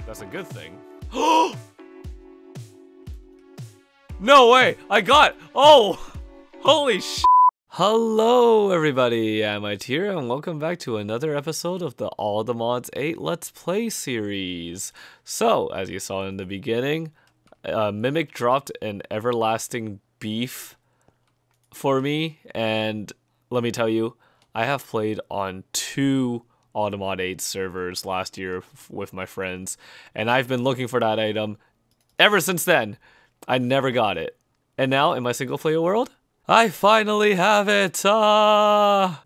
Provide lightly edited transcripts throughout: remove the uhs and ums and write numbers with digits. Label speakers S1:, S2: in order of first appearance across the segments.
S1: That's a good thing. No way! I got... Oh! Holy sh... Hello everybody, Amyte here, and welcome back to another episode of the All the Mods 8 Let's Play series. So, as you saw in the beginning, Mimic dropped an everlasting beef for me, and let me tell you, I have played on 2 All the Mod 8 servers last year with my friends, and I've been looking for that item ever since then. I never got it. And now, in my single player world, I finally have it!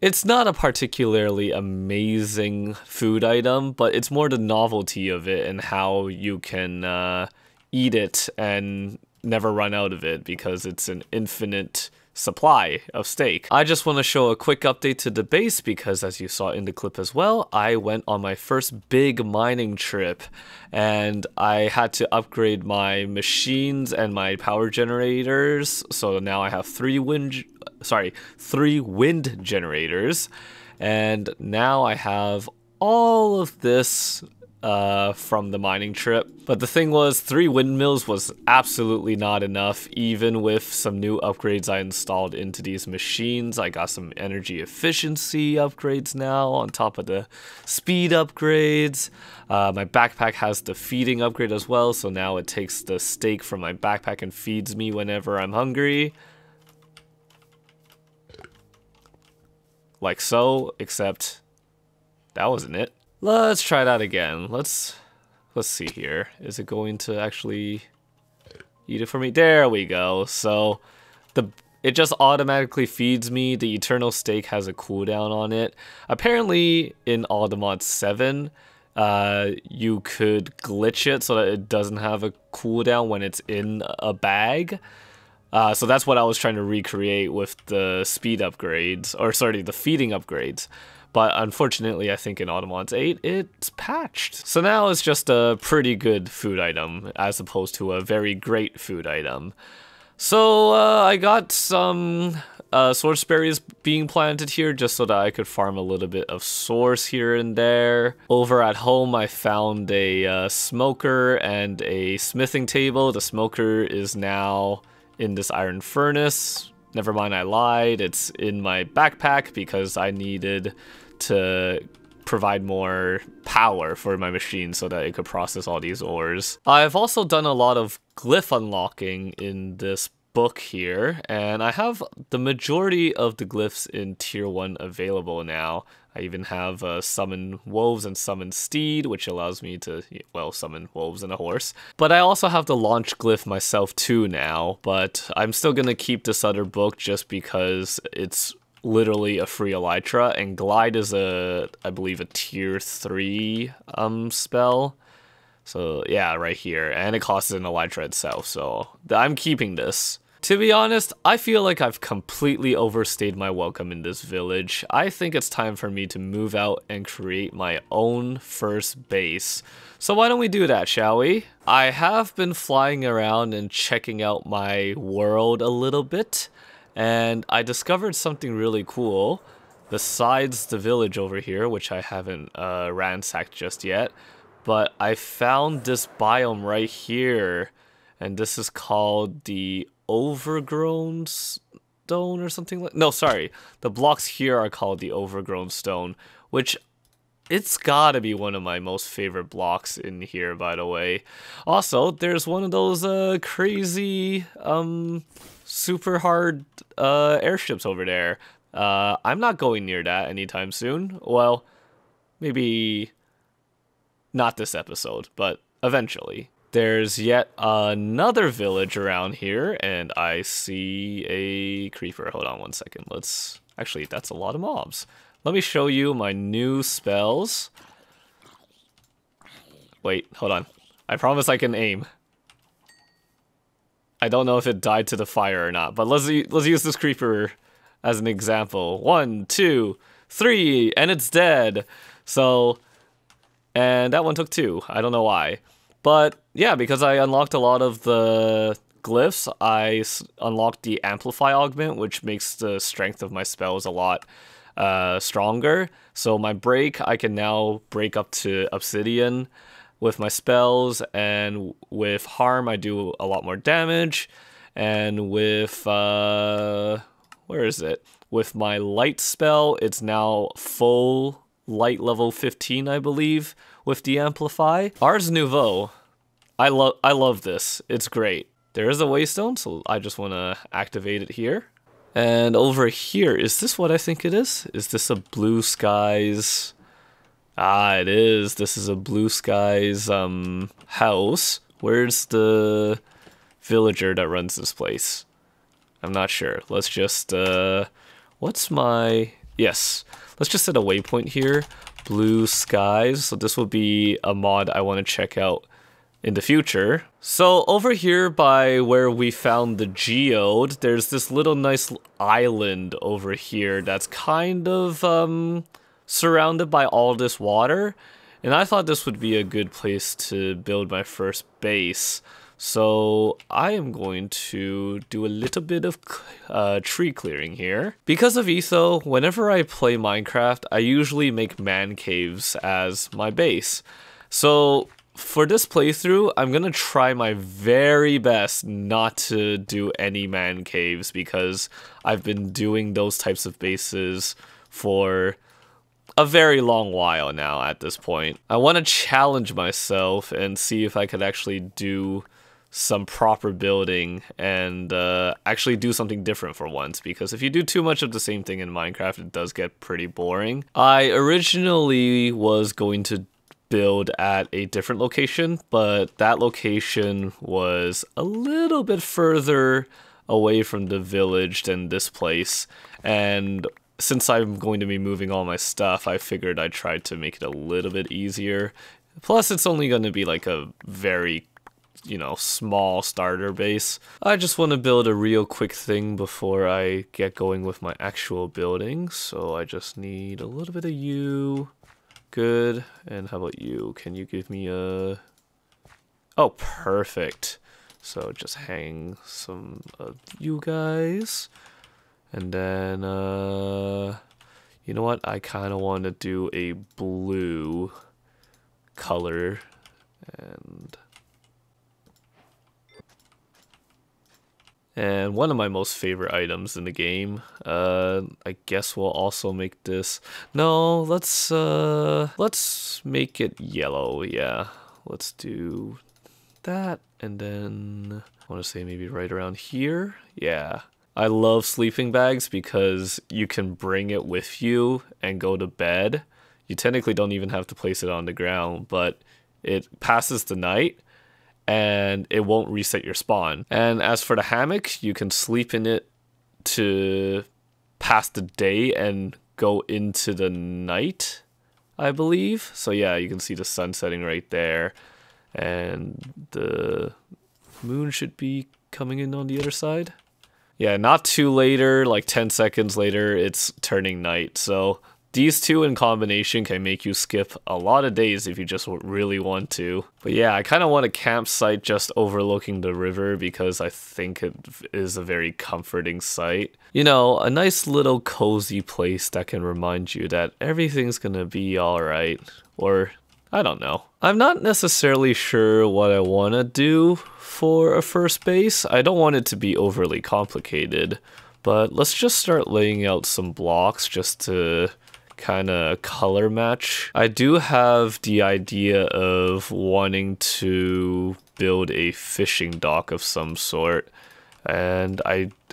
S1: It's not a particularly amazing food item, but it's more the novelty of it and how you can eat it and never run out of it because it's an infinite supply of steak. I just want to show a quick update to the base because, as you saw in the clip as well, I went on my first big mining trip and I had to upgrade my machines and my power generators. So now I have 3 wind generators, and now I have all of this from the mining trip. But the thing was, 3 windmills was absolutely not enough, even with some new upgrades I installed into these machines. I got some energy efficiency upgrades now on top of the speed upgrades. My backpack has the feeding upgrade as well, so now it takes the steak from my backpack and feeds me whenever I'm hungry. Like so, except that wasn't it. Let's try that again. Let's see here. Is it going to actually eat it for me? There we go. So it just automatically feeds me. The eternal steak has a cooldown on it. Apparently in All the Mods 7, you could glitch it so that it doesn't have a cooldown when it's in a bag. So that's what I was trying to recreate with the speed upgrades, or sorry, the feeding upgrades. But unfortunately, I think in All the Mods 8, it's patched. So now it's just a pretty good food item, as opposed to a very great food item. So I got some source berries being planted here, just so that I could farm a little bit of source here and there. Over at home, I found a smoker and a smithing table. The smoker is now in this iron furnace. Never mind, I lied. It's in my backpack because I needed to provide more power for my machine so that it could process all these ores. I've also done a lot of glyph unlocking in this book here, and I have the majority of the glyphs in tier 1 available now. I even have summon wolves and summon steed, which allows me to, well, summon wolves and a horse. But I also have the launch glyph myself too now, but I'm still gonna keep this other book just because it's literally a free elytra, and glide is I believe a tier 3 spell. So yeah, right here, and it costs an elytra itself, so I'm keeping this. To be honest, I feel like I've completely overstayed my welcome in this village. I think it's time for me to move out and create my own first base. So why don't we do that, shall we? I have been flying around and checking out my world a little bit, and I discovered something really cool besides the village over here, which I haven't ransacked just yet. But I found this biome right here, and this is called the Overgrown Stone or something like... No, sorry. The blocks here are called the Overgrown Stone, which it's gotta be one of my most favorite blocks in here, by the way. Also, there's one of those crazy, super hard airships over there. I'm not going near that anytime soon. Well, maybe not this episode, but eventually. There's yet another village around here, and I see a creeper. Hold on one second. Actually, that's a lot of mobs. Let me show you my new spells. Wait, hold on. I promise I can aim. I don't know if it died to the fire or not, but let's use this creeper as an example. 1, 2, 3, and it's dead. So, and that one took 2. I don't know why. But yeah, because I unlocked a lot of the glyphs, I unlocked the Amplify augment, which makes the strength of my spells a lot stronger. So my break, I can now break up to obsidian. with my spells, and with harm I do a lot more damage, and with where is it? With my light spell, it's now full light level 15, I believe, with the amplify. Ars Nouveau. I love this. It's great. There is a waystone, so I just want to activate it here. And over here, is this what I think it is? Is this a Blue Skies? Ah, it is. This is a Blue Skies house. Where's the villager that runs this place? I'm not sure. Let's just what's my... Yes. Let's just set a waypoint here. Blue Skies. So this will be a mod I want to check out in the future. So over here by where we found the geode, there's this little nice island over here that's kind of surrounded by all this water. And I thought this would be a good place to build my first base. So I am going to do a little bit of tree clearing here. Because of Etho, whenever I play Minecraft, I usually make man caves as my base. So for this playthrough, I'm gonna try my very best not to do any man caves because I've been doing those types of bases for a very long while now at this point. I want to challenge myself and see if I could actually do some proper building and actually do something different for once, because if you do too much of the same thing in Minecraft, it does get pretty boring. I originally was going to build at a different location, but that location was a little bit further away from the village than this place, and since I'm going to be moving all my stuff, I figured I'd try to make it a little bit easier. Plus, it's only going to be like a very, you know, small starter base. I just want to build a real quick thing before I get going with my actual building, so I just need a little bit of you. Good. And how about you? Can you give me a... Oh, perfect. So just hang some of you guys. And then, you know what? I kind of want to do a blue color. And one of my most favorite items in the game, I guess we'll also make this... No, let's make it yellow, yeah. Let's do that, and then I want to say maybe right around here, yeah. I love sleeping bags because you can bring it with you and go to bed. You technically don't even have to place it on the ground, but it passes the night and it won't reset your spawn. And as for the hammock, you can sleep in it to pass the day and go into the night, I believe. So yeah, you can see the sun setting right there, and the moon should be coming in on the other side. Yeah, not too later, like 10 seconds later, it's turning night. So these two in combination can make you skip a lot of days if you just really want to. But yeah, I kind of want a campsite just overlooking the river because I think it is a very comforting sight. You know, a nice little cozy place that can remind you that everything's gonna be alright. Or, I don't know. I'm not necessarily sure what I want to do for a first base. I don't want it to be overly complicated. But let's just start laying out some blocks just to kind of color match. I do have the idea of wanting to build a fishing dock of some sort, and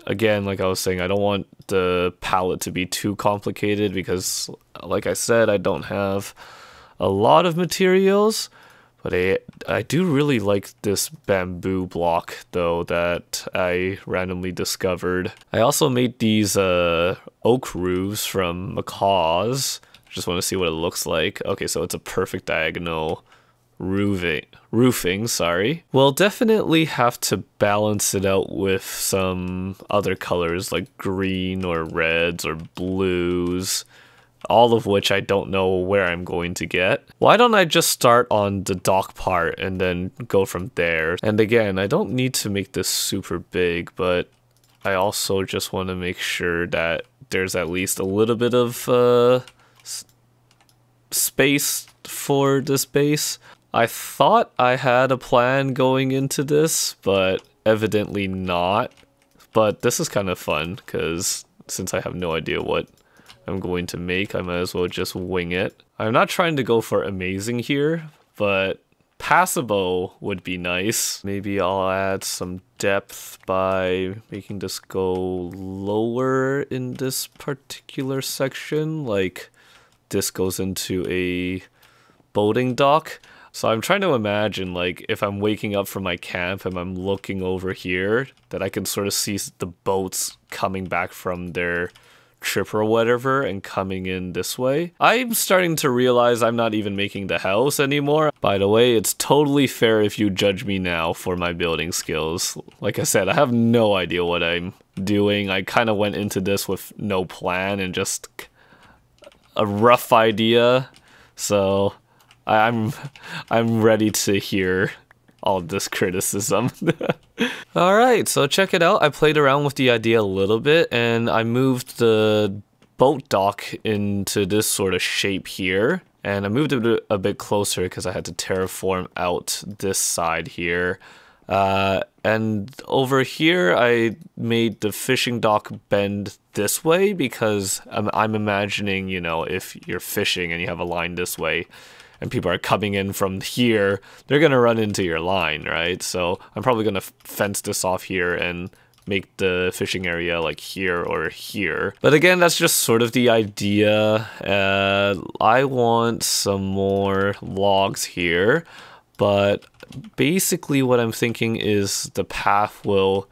S1: again, like I was saying, I don't want the palette to be too complicated because, like I said, I don't have a lot of materials. But I do really like this bamboo block, though, that I randomly discovered. I also made these oak roofs from macaws. Just want to see what it looks like. Okay, so it's a perfect diagonal roofing, sorry. We'll definitely have to balance it out with some other colors like green or reds or blues, all of which I don't know where I'm going to get. Why don't I just start on the dock part and then go from there? And again, I don't need to make this super big, but I also just want to make sure that there's at least a little bit of space for this base. I thought I had a plan going into this, but evidently not. But this is kind of fun, because since I have no idea what I'm going to make, I might as well just wing it. I'm not trying to go for amazing here, but passable would be nice. Maybe I'll add some depth by making this go lower in this particular section, like this goes into a boating dock. So I'm trying to imagine, like, if I'm waking up from my camp and I'm looking over here, that I can sort of see the boats coming back from their trip or whatever and coming in this way. I'm starting to realize I'm not even making the house anymore. By the way, it's totally fair if you judge me now for my building skills. Like I said, I have no idea what I'm doing. I kind of went into this with no plan and just a rough idea. So I'm ready to hear all this criticism. Alright, so check it out. I played around with the idea a little bit and I moved the boat dock into this sort of shape here. And I moved it a bit closer because I had to terraform out this side here. And over here I made the fishing dock bend this way because I'm imagining, you know, if you're fishing and you have a line this way, and people are coming in from here, they're going to run into your line, right? So I'm probably going to fence this off here and make the fishing area like here or here. But again, that's just sort of the idea. I want some more logs here, but basically what I'm thinking is the path will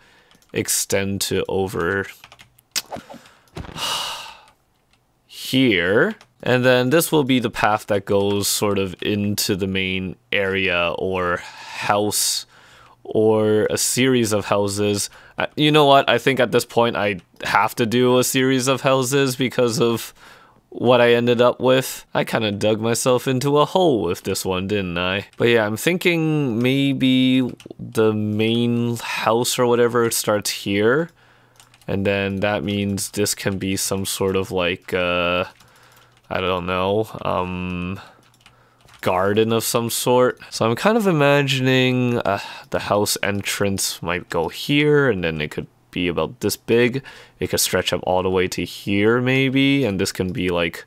S1: extend to over here. And then this will be the path that goes sort of into the main area or house or a series of houses. You know what? I think at this point I have to do a series of houses because of what I ended up with. I kind of dug myself into a hole with this one, didn't I? But yeah, I'm thinking maybe the main house or whatever starts here. And then that means this can be some sort of like I don't know, garden of some sort. So I'm kind of imagining the house entrance might go here, and then it could be about this big. It could stretch up all the way to here maybe, and this can be like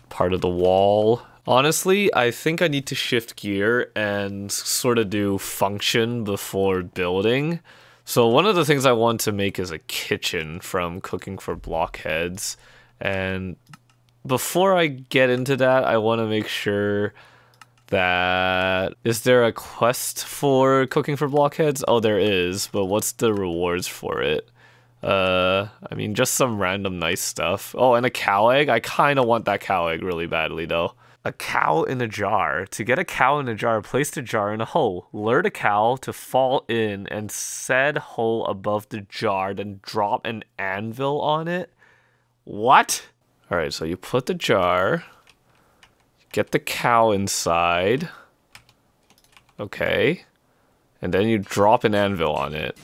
S1: part of the wall. Honestly, I think I need to shift gear and sort of do function before building. So one of the things I want to make is a kitchen from cooking for blockheads, and before I get into that, I want to make sure that... Is there a quest for cooking for blockheads? Oh, there is, but what's the rewards for it? I mean, just some random nice stuff. Oh, and a cow egg? I kind of want that cow egg really badly, though. A cow in a jar. To get a cow in a jar, place the jar in a hole. Lure the cow to fall in and said hole above the jar, then drop an anvil on it. What? Alright, so you put the jar, get the cow inside, okay, and then you drop an anvil on it.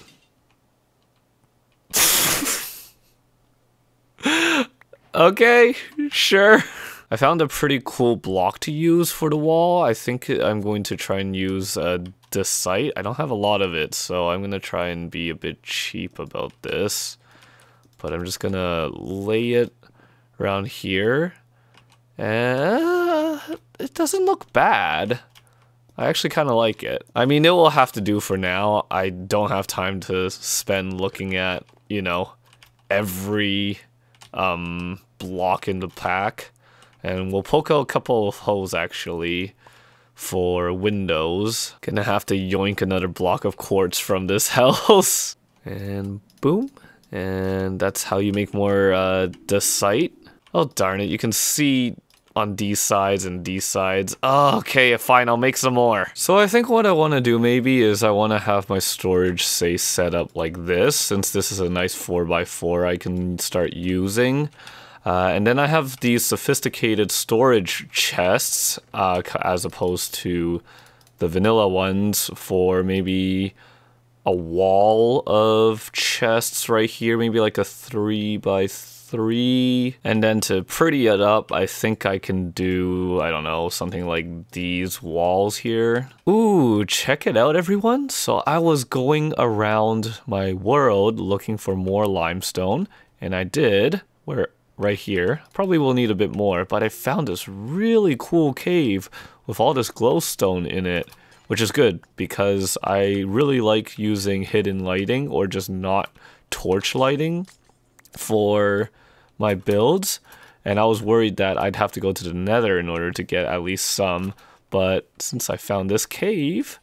S1: Okay, sure. I found a pretty cool block to use for the wall. I think I'm going to try and use Decite. I don't have a lot of it, so I'm going to try and be a bit cheap about this. But I'm just going to lay it around here, and it doesn't look bad. I actually kind of like it. I mean, it will have to do for now. I don't have time to spend looking at, you know, every block in the pack. And we'll poke out a couple of holes actually for windows. Gonna have to yoink another block of quartz from this house. And boom. And that's how you make more Decite. Oh, darn it. You can see on these sides and these sides. Oh, okay, fine. I'll make some more. So I think what I want to do maybe is I want to have my storage, say, set up like this. Since this is a nice 4x4 I can start using. And then I have these sophisticated storage chests as opposed to the vanilla ones for maybe a wall of chests right here. Maybe like a 3x3 3. And then to pretty it up, I think I can do, I don't know, something like these walls here. Ooh, check it out, everyone. So I was going around my world looking for more limestone, and I did. Right here. Probably will need a bit more, but I found this really cool cave with all this glowstone in it, which is good because I really like using hidden lighting or just not torch lighting for my builds. And I was worried that I'd have to go to the Nether in order to get at least some, but since I found this cave,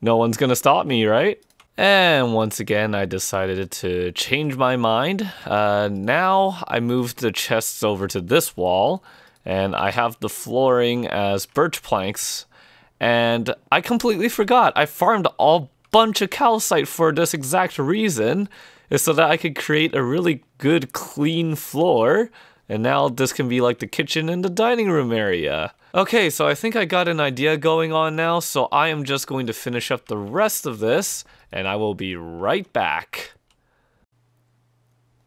S1: no one's gonna stop me, right? And once again, I decided to change my mind. Now I moved the chests over to this wall, and I have the flooring as birch planks. And I completely forgot. I farmed a bunch of calcite for this exact reason, is so that I could create a really good, clean floor. And now this can be like the kitchen and the dining room area. Okay, so I think I got an idea going on now, so I am just going to finish up the rest of this, and I will be right back.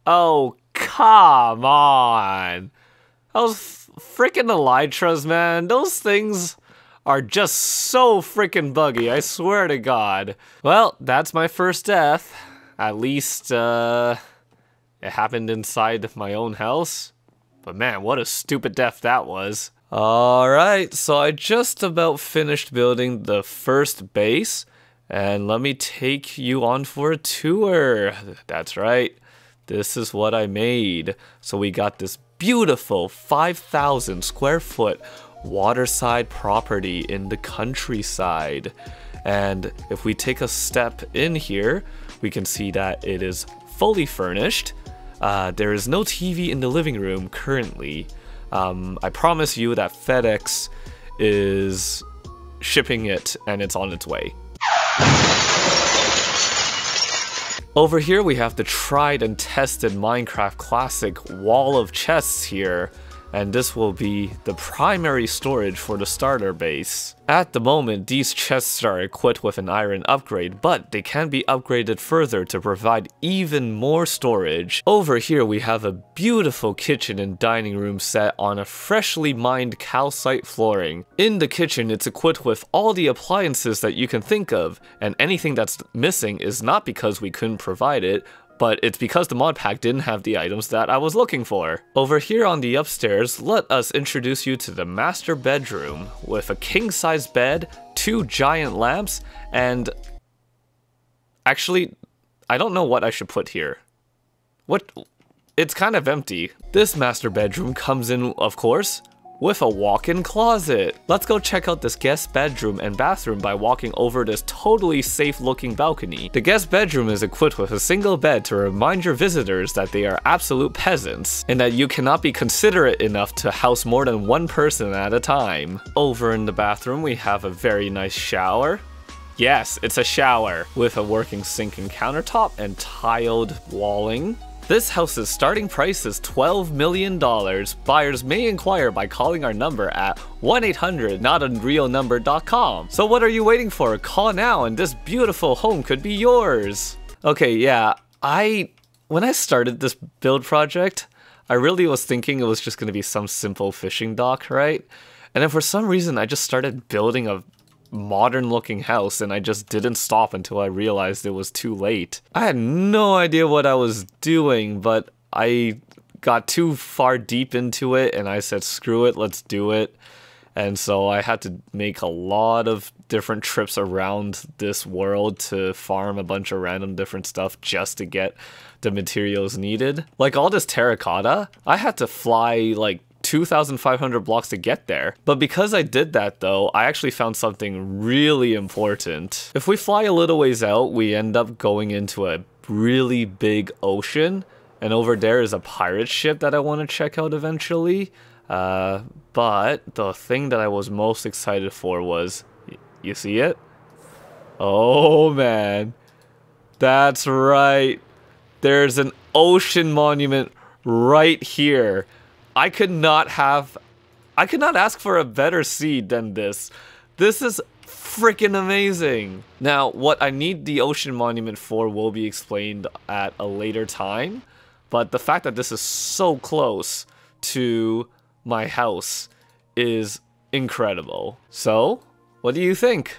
S1: Oh, come on! Those freaking elytras, man, those things are just so freaking buggy, I swear to God. Well, that's my first death. At least, it happened inside my own house. But man, what a stupid death that was. Alright, so I just about finished building the first base, and let me take you on for a tour. That's right, this is what I made. So we got this beautiful 5,000 square foot waterside property in the countryside. And if we take a step in here, we can see that it is fully furnished. There is no TV in the living room currently. I promise you that FedEx is shipping it and it's on its way. Over here we have the tried and tested Minecraft classic wall of chests here, and this will be the primary storage for the starter base. At the moment, these chests are equipped with an iron upgrade, but they can be upgraded further to provide even more storage. Over here we have a beautiful kitchen and dining room set on a freshly mined calcite flooring. In the kitchen, it's equipped with all the appliances that you can think of, and anything that's missing is not because we couldn't provide it, but it's because the mod pack didn't have the items that I was looking for. Over here on the upstairs, let us introduce you to the master bedroom with a king-size bed, 2 giant lamps, and actually, I don't know what I should put here. It's kind of empty. This master bedroom comes in, of course, with a walk-in closet. Let's go check out this guest bedroom and bathroom by walking over this totally safe looking balcony. The guest bedroom is equipped with a single bed to remind your visitors that they are absolute peasants, and that you cannot be considerate enough to house more than one person at a time. Over in the bathroom we have a very nice shower. Yes, it's a shower, with a working sink and countertop and tiled walling. This house's starting price is $12 million. Buyers may inquire by calling our number at 1-800-notarealnumber.com. So what are you waiting for? Call now and this beautiful home could be yours. Okay, yeah, when I started this build project, I really was thinking it was just gonna be some simple fishing dock, right? And then for some reason, I just started building a modern looking house and I just didn't stop until I realized it was too late. I had no idea what I was doing, but I got too far deep into it and I said, screw it, let's do it. And so I had to make a lot of different trips around this world to farm a bunch of random different stuff just to get the materials needed. Like all this terracotta, I had to fly like 2,500 blocks to get there. But because I did that though, I actually found something really important. If we fly a little ways out, we end up going into a really big ocean, and over there is a pirate ship that I want to check out eventually. But the thing that I was most excited for was, you see it? Oh man, that's right. There's an ocean monument right here. I could not ask for a better seed than this. This is freaking amazing. Now, what I need the ocean monument for will be explained at a later time, but the fact that this is so close to my house is incredible. So, what do you think?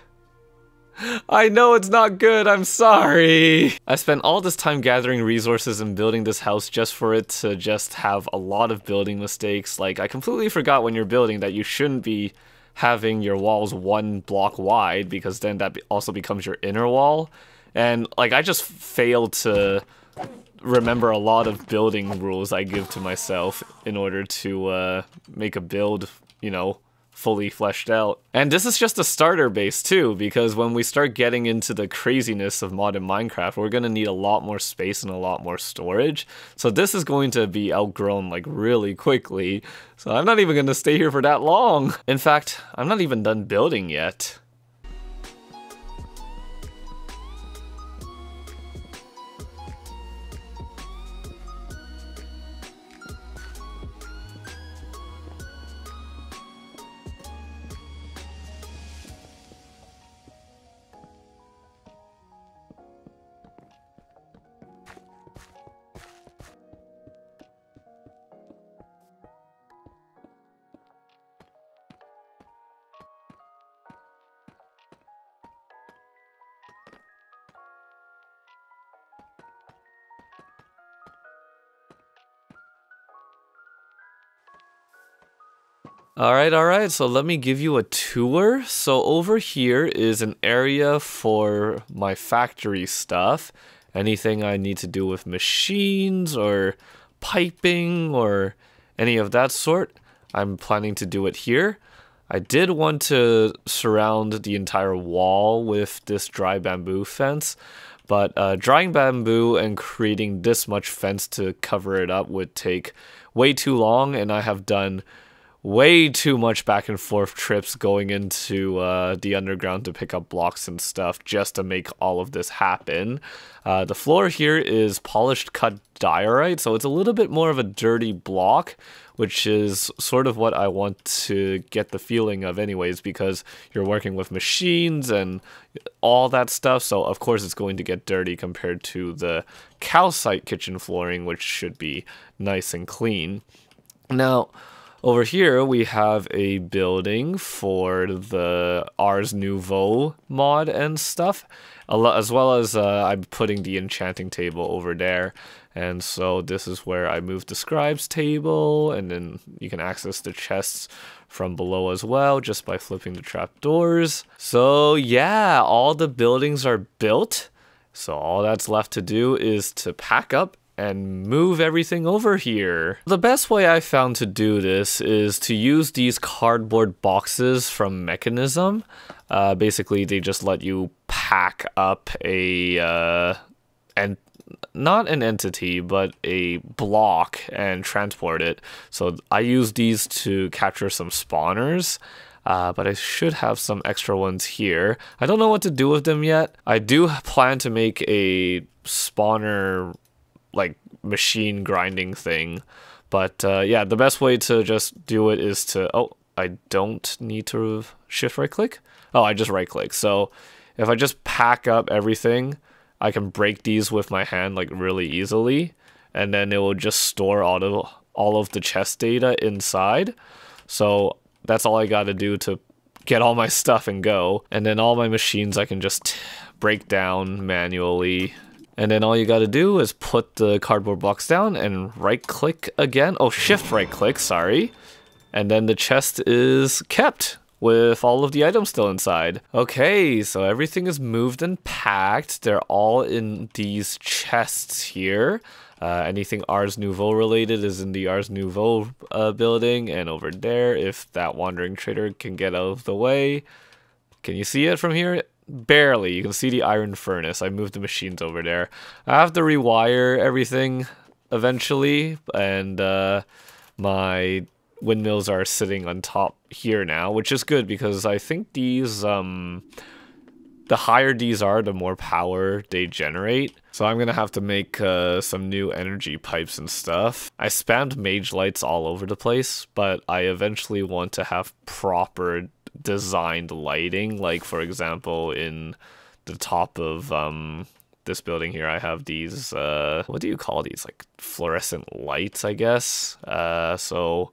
S1: I know it's not good, I'm sorry! I spent all this time gathering resources and building this house just for it to just have a lot of building mistakes. Like, I completely forgot when you're building that you shouldn't be having your walls 1 block wide, because then that also becomes your inner wall. And, like, I just failed to remember a lot of building rules I give to myself in order to make a build, you know, fully fleshed out. And this is just a starter base too, because when we start getting into the craziness of modded Minecraft, we're gonna need a lot more space and a lot more storage. So this is going to be outgrown like really quickly. So I'm not even gonna stay here for that long. In fact, I'm not even done building yet. Alright, so let me give you a tour. So over here is an area for my factory stuff. Anything I need to do with machines or piping or any of that sort, I'm planning to do it here. I did want to surround the entire wall with this dry bamboo fence, but drying bamboo and creating this much fence to cover it up would take way too long, and I have done way too much back and forth trips going into the underground to pick up blocks and stuff just to make all of this happen. The floor here is polished cut diorite, so it's a little bit more of a dirty block, which is sort of what I want to get the feeling of anyways, because you're working with machines and all that stuff, so of course it's going to get dirty compared to the calcite kitchen flooring, which should be nice and clean. Now, over here, we have a building for the Ars Nouveau mod and stuff, as well as I'm putting the enchanting table over there. And so this is where I moved the scribe's table, and then you can access the chests from below as well, just by flipping the trapdoors. So yeah, all the buildings are built. So all that's left to do is to pack up and move everything over here. The best way I found to do this is to use these cardboard boxes from Mechanism. Basically, they just let you pack up and not an entity, but a block and transport it. So I use these to capture some spawners. But I should have some extra ones here. I don't know what to do with them yet. I do plan to make a spawner like machine grinding thing, but yeah, the best way to just do it is to I don't need to shift right click. I just right click. So if I just pack up everything, I can break these with my hand like really easily, and then it will just store all of the chest data inside. So that's all I got to do to get all my stuff and go, and then all my machines I can just break down manually. And then all you gotta do is put the cardboard box down and right click again. Shift right click, sorry. And then the chest is kept with all of the items still inside. Okay, so everything is moved and packed. They're all in these chests here. Anything Ars Nouveau related is in the Ars Nouveau building, and over there, if that wandering trader can get out of the way. Can you see it from here? Barely. You can see the iron furnace. I moved the machines over there. I have to rewire everything eventually, and my windmills are sitting on top here now, which is good because I think these, the higher these are, the more power they generate. So I'm gonna have to make some new energy pipes and stuff. I spammed mage lights all over the place, but I eventually want to have proper designed lighting, like for example in the top of this building here, I have these, what do you call these? Like fluorescent lights, I guess. So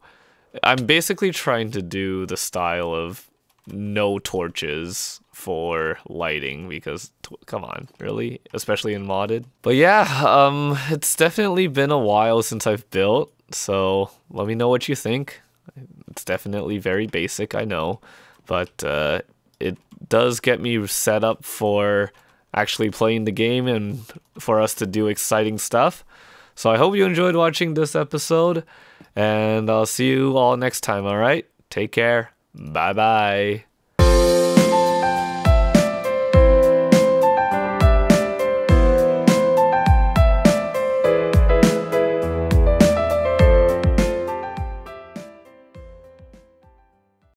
S1: I'm basically trying to do the style of no torches for lighting because come on, really, especially in modded. But yeah, it's definitely been a while since I've built, so let me know what you think. It's definitely very basic, I know, but it does get me set up for actually playing the game and for us to do exciting stuff. So I hope you enjoyed watching this episode, and I'll see you all next time, alright? Take care. Bye bye.